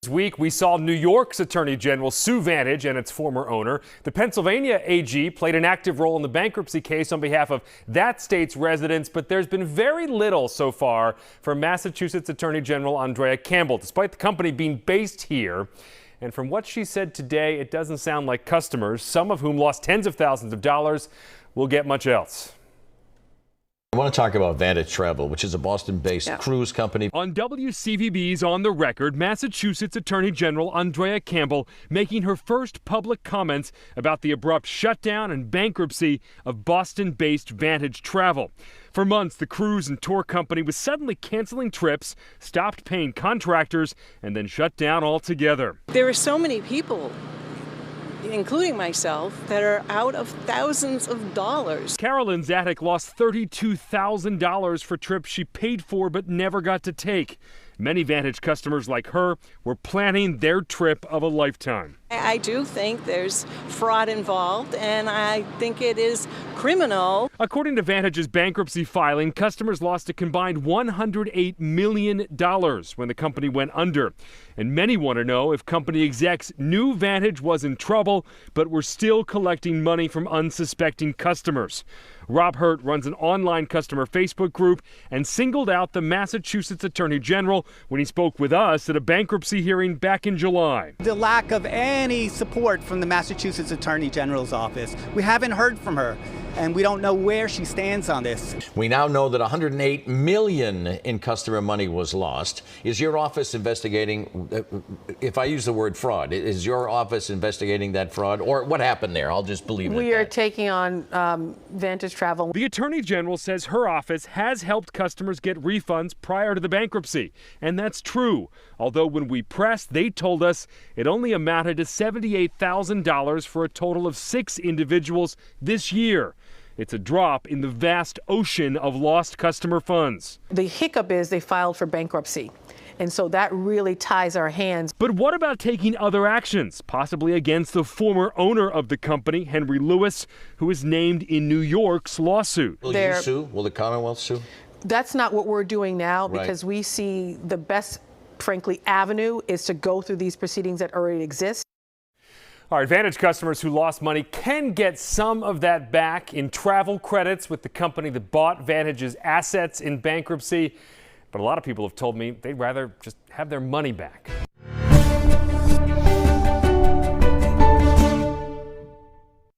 This week, we saw New York's Attorney General sue Vantage and its former owner. The Pennsylvania AG played an active role in the bankruptcy case on behalf of that state's residents, but there's been very little so far from Massachusetts Attorney General Andrea Campbell, despite the company being based here. And from what she said today, it doesn't sound like customers, some of whom lost tens of thousands of dollars, will get much else. I want to talk about Vantage Travel, which is a Boston-based cruise company. On WCVB's On the Record, Massachusetts Attorney General Andrea Campbell making her first public comments about the abrupt shutdown and bankruptcy of Boston-based Vantage Travel. For months, the cruise and tour company was suddenly canceling trips, stopped paying contractors, and then shut down altogether. There are so many people, including myself, that are out of thousands of dollars. Carolyn Zatic lost $32,000 for trips she paid for but never got to take. Many Vantage customers like her were planning their trip of a lifetime. I do think there's fraud involved, and I think it is criminal. According to Vantage's bankruptcy filing, customers lost a combined $108 million when the company went under. And many want to know if company execs knew Vantage was in trouble, but were still collecting money from unsuspecting customers. Rob Hurt runs an online customer Facebook group and singled out the Massachusetts Attorney General when he spoke with us at a bankruptcy hearing back in July. The lack of any support from the Massachusetts Attorney General's office. We haven't heard from her, and we don't know where she stands on this. We now know that $108 million in customer money was lost. Is your office investigating, if I use the word fraud, is your office investigating that fraud? Or what happened there? I'll just believe it. We are taking on Vantage Travel. The Attorney General says her office has helped customers get refunds prior to the bankruptcy. And that's true. Although when we pressed, they told us it only amounted to $78,000 for a total of 6 individuals this year. It's a drop in the vast ocean of lost customer funds. The hiccup is they filed for bankruptcy. And so that really ties our hands. But what about taking other actions, possibly against the former owner of the company, Henry Lewis, who is named in New York's lawsuit? Will you sue? Will the Commonwealth sue? That's not what we're doing now, because we see the best, frankly, avenue is to go through these proceedings that already exist. All right, Vantage customers who lost money can get some of that back in travel credits with the company that bought Vantage's assets in bankruptcy. But a lot of people have told me they'd rather just have their money back.